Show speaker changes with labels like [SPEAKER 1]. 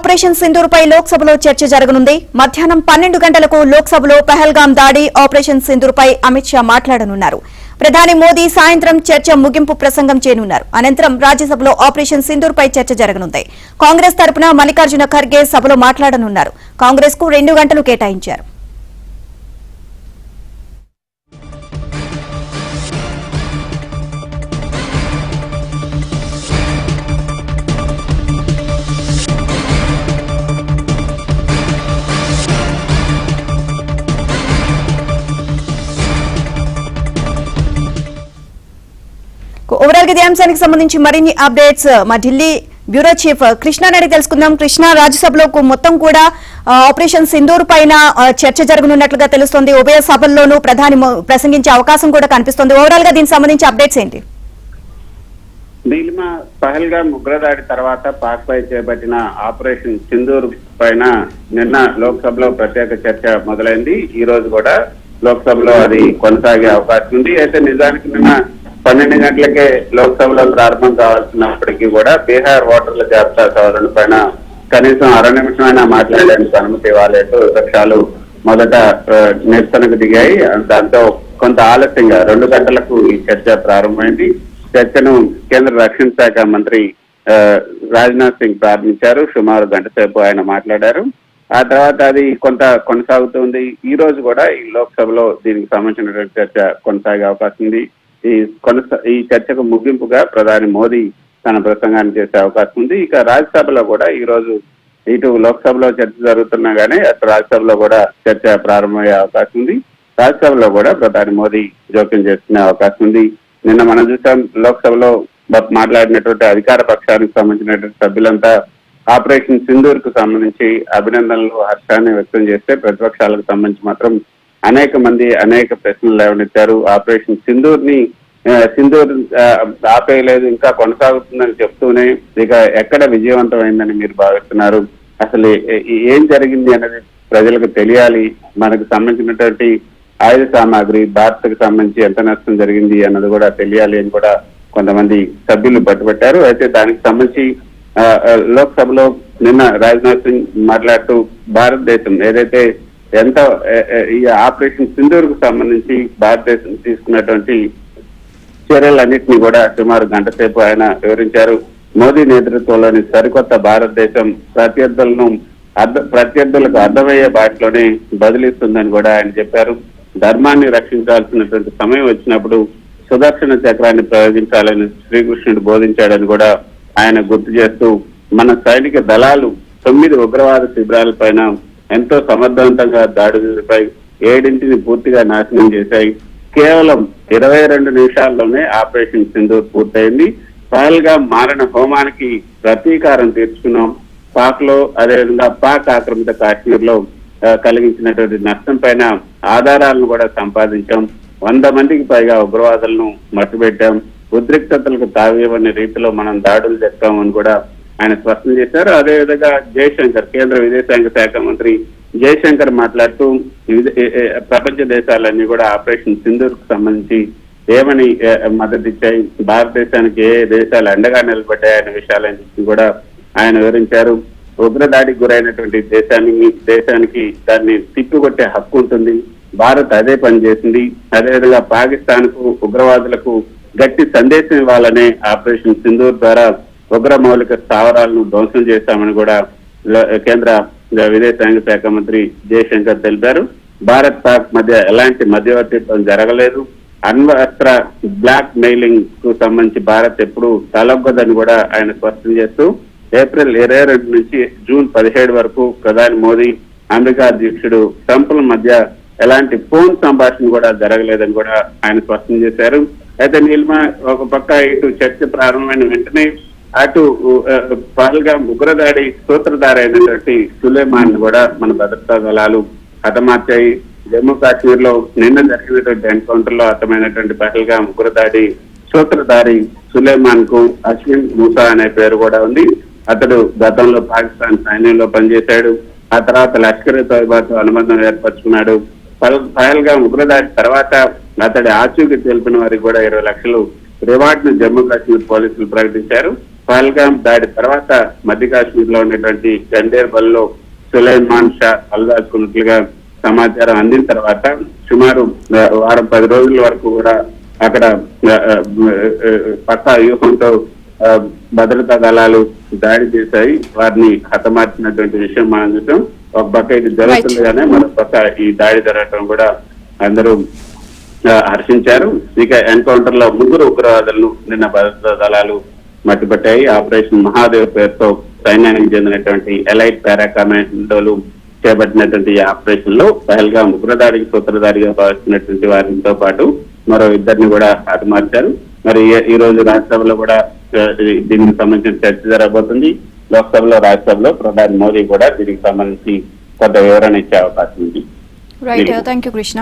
[SPEAKER 1] Operation Sindoor పై లోక్సభలో చర్చ జరగనుంది. మధ్యాహ్నం 12 గంటలకు లోక్సభలో పహల్గాం దాడి ఆపరేషన్ సింధూర్ పై అమిత్ షా మాట్లాడనున్నారు. ప్రధాని మోదీ సాయంత్రం చర్చ ముగింపు ప్రసంగం చేయనున్నారు. అనంతరం రాజ్యసభలో ఆపరేషన్ సింధూర్ పై చర్చ జరగనుంది. కాంగ్రెస్ తరపున మల్లికార్జున ఖర్గే సభలో మాట్లాడనున్నారు. కాంగ్రెస్ కు 2 గంటలు కేటాయించారు. ఓవరాల్ గా ఈ అంశానికి సంబంధించి మరిన్ని అప్డేట్స్ మా ఢిల్లీ బ్యూరో చీఫ్ కృష్ణ అడిగి తెలుసుకుందాం. కృష్ణ, రాజ్యసభలో మొత్తం కూడా ఆపరేషన్ సింధూర్ పైన చర్చ జరగనున్నట్లుగా తెలుస్తోంది. ఉభయ సభల్లోనూ ప్రధాని ప్రసంగించే అవకాశం కూడా కనిపిస్తోంది. ఓవరాల్ గా దీనికి సంబంధించి అప్డేట్స్ ఏంటి?
[SPEAKER 2] నీలిమ, పహల్గాం ఉగ్రదాడి తర్వాత పాక్ పై చేపట్టిన ఆపరేషన్ సింధూర్ పైన నిన్న లోక్సభలో ప్రత్యేక చర్చ మొదలైంది. ఈ రోజు కూడా లోక్సభలో అది కొనసాగే అవకాశం ఉంది. అయితే నిజానికి నిన్న 12 గంటలకే లోక్సభలో ప్రారంభం కావాల్సినప్పటికీ కూడా బీహార్ ఓటర్ల జాబితా సవరణ పైన కనీసం 6 నిమిషమైనా మాట్లాడడానికి అనుమతి ఇవ్వలేదు. విపక్షాలు మొదట నిరసనకు దిగాయి. దాంతో కొంత ఆలస్యంగా 2 గంటలకు ఈ చర్చ ప్రారంభమైంది. చర్చను కేంద్ర రక్షణ శాఖ మంత్రి రాజ్నాథ్ సింగ్ ప్రారంభించారు. సుమారు గంట సేపు ఆయన మాట్లాడారు. ఆ తర్వాత అది కొంత కొనసాగుతుంది. ఈ రోజు కూడా ఈ లోక్సభలో దీనికి సంబంధించినటువంటి చర్చ కొనసాగే అవకాశం ఉంది. ఈ చర్చకు ముగింపుగా ప్రధాని మోదీ తన ప్రసంగాన్ని చేసే అవకాశం ఉంది. ఇక రాజ్యసభలో కూడా ఈ రోజు ఇటు లోక్సభలో చర్చ జరుగుతున్నా గానీ అటు రాజ్యసభలో కూడా చర్చ ప్రారంభమయ్యే అవకాశం ఉంది. రాజ్యసభలో కూడా ప్రధాని మోదీ జోక్యం చేసుకునే అవకాశం ఉంది. నిన్న మనం చూసాం, లోక్సభలో మాట్లాడినటువంటి అధికార పక్షానికి సంబంధించినటువంటి సభ్యులంతా ఆపరేషన్ సింధూర్ కు సంబంధించి అభినందనలు, హర్షాన్ని వ్యక్తం చేస్తే ప్రతిపక్షాలకు సంబంధించి మాత్రం అనేక మంది అనేక ప్రశ్నలు లేవనెత్తారు. ఆపరేషన్ సింధూర్ ఆపేయలేదు, ఇంకా కొనసాగుతుందని చెప్తూనే ఇక ఎక్కడ విజయవంతమైందని మీరు భావిస్తున్నారు, అసలు ఏం జరిగింది అనేది ప్రజలకు తెలియాలి, మనకు సంబంధించినటువంటి ఆయుధ సామాగ్రి భారత్కు సంబంధించి ఎంత నష్టం జరిగింది అన్నది కూడా తెలియాలి అని కూడా కొంతమంది సభ్యులు పట్టుబట్టారు. అయితే దానికి సంబంధించి లోక్సభలో నిన్న రాజ్నాథ్ సింగ్ మాట్లాడుతూ భారతదేశం ఏదైతే ఎంత ఈ ఆపరేషన్ సింధూర్ కు సంబంధించి భారతదేశం తీసుకున్నటువంటి చర్యలన్నింటినీ కూడా సుమారు గంట సేపు ఆయన వివరించారు. మోదీ నేతృత్వంలోని సరికొత్త భారతదేశం ప్రత్యర్థులకు అర్థమయ్యే బాటలోనే బదిలిస్తుందని కూడా ఆయన చెప్పారు. ధర్మాన్ని రక్షించాల్సినటువంటి సమయం వచ్చినప్పుడు సుదర్శన చక్రాన్ని ప్రయోగించాలని శ్రీకృష్ణుడు బోధించాడని కూడా ఆయన గుర్తు చేస్తూ, మన సైనిక దళాలు 9 ఉగ్రవాద శిబిరాలపైన ఎంతో సమర్థవంతంగా దాడులపై 7 పూర్తిగా నాశనం చేశాయి. కేవలం 22 నిమిషాల్లోనే ఆపరేషన్ సింధూర్ పూర్తయింది. పహల్గాం మారణ హోమానికి ప్రతీకారం తీర్చుకున్నాం. పాక్ లో అదేవిధంగా పాక్ ఆక్రమిత కాశ్మీర్ లో కలిగించినటువంటి నష్టం పైన ఆధారాలను కూడా సంపాదించాం. 100 మందికి పైగా ఉగ్రవాదులను మట్టుబెట్టాం. ఉద్రిక్తతలకు తావేవనే రీతిలో మనం దాడులు చేస్తామని కూడా ఆయన స్పష్టం చేశారు. అదేవిధంగా జయశంకర్, కేంద్ర విదేశాంగ శాఖ మంత్రి జయశంకర్ మాట్లాడుతూ ప్రపంచ దేశాలన్నీ కూడా ఆపరేషన్ సింధూర్ కు సంబంధించి ఏమని మద్దతు ఇచ్చాయి, భారతదేశానికి ఏ దేశాలు అండగా నిలబడ్డాయనే విషయాలన్నింటినీ కూడా ఆయన వివరించారు. ఉగ్రదాడికి గురైనటువంటి దేశానికి దాన్ని తిప్పికొట్టే హక్కు ఉంటుంది. భారత్ అదే పని చేసింది. అదేవిధంగా పాకిస్తాన్ కు ఉగ్రవాదులకు గట్టి సందేశం ఇవ్వాలనే ఆపరేషన్ సింధూర్ ద్వారా ఉగ్ర మౌలిక స్థావరాలను ధ్వంసం చేశామని కూడా కేంద్ర విదేశాంగ శాఖ మంత్రి జయశంకర్ తెలిపారు. భారత్ పాక్ మధ్య ఎలాంటి మధ్యవర్తిత్వం జరగలేదు. అణ్వస్త్ర బ్లాక్ మెయిలింగ్ కు సంబంధించి భారత్ ఎప్పుడు తలొగ్గదని కూడా ఆయన స్పష్టం చేస్తూ, ఏప్రిల్ 22 నుంచి జూన్ 17 వరకు ప్రధాని మోదీ, అమెరికా అధ్యక్షుడు ట్రంప్ల మధ్య ఎలాంటి ఫోన్ సంభాషణ కూడా జరగలేదని కూడా ఆయన స్పష్టం చేశారు. అయితే నీలిమ, ఒక పక్క ఇటు చర్చ ప్రారంభమైన వెంటనే అటు పహల్గాం ఉగ్రదాడి సూత్రధారి అయినటువంటి సులేమాన్ కూడా మన భద్రతా దళాలు హతమార్చాయి. జమ్మూ కాశ్మీర్ లో నిన్న జరిగినటువంటి ఎన్కౌంటర్ లో హతమైనటువంటి పహల్గాం ఉగ్రదాడి సూత్రధారి సులేమాన్ కు అశ్విన్ మూసా అనే పేరు కూడా ఉంది. అతడు గతంలో పాకిస్తాన్ సైన్యంలో పనిచేశాడు. ఆ తర్వాత లష్కర్ తోయిబాతో అనుబంధం ఏర్పరచుకున్నాడు. పహల్గాం ఉగ్రదాడి తర్వాత అతడి ఆచూకీ తెలిపిన వారికి కూడా 20 లక్షలు రివార్డ్ ను జమ్మూ కాశ్మీర్ పోలీసులు ప్రకటించారు. పహల్గాం దాడి తర్వాత మధ్య కాశ్మీర్ లో ఉన్నటువంటి గండేర్ బల్లో సులైమాన్ షా హల్దాకున్నట్లుగా సమాచారం అందిన తర్వాత సుమారు వారం 10 రోజుల వరకు కూడా అక్కడ పక్కా వ్యూహంతో భద్రతా దళాలు దాడి చేశాయి. వారిని హతమార్చినటువంటి విషయం మనం చూసాం. ఒక పక్క ఇది జరుగుతుండగానే మరొక పక్క ఈ దాడి జరగడం కూడా అందరూ హర్షించారు. ఇక ఎన్కౌంటర్ లో 3 ఉగ్రవాదులను నిన్న భద్రతా దళాలు మట్టుపట్టాయి. ఆపరేషన్ మహాదేవ్ పేరుతో సైన్యానికి చెందినటువంటి ఎలైట్ పారా కమాండోలు చేపట్టినటువంటి ఈ ఆపరేషన్ లో పహల్గాం ఉగ్రదాడికి సూత్రధారిగా భావిస్తున్నటువంటి వారితో పాటు మరో 2 కూడా హతమార్చారు. మరి ఈ రోజు రాజ్యసభలో కూడా దీనికి సంబంధించిన చర్చ జరగబోతుంది. లోక్సభలో రాజ్యసభలో ప్రధాని మోదీ కూడా దీనికి సంబంధించి కొంత వివరణ ఇచ్చే అవకాశం ఉంది.
[SPEAKER 1] Right, thank you Krishna.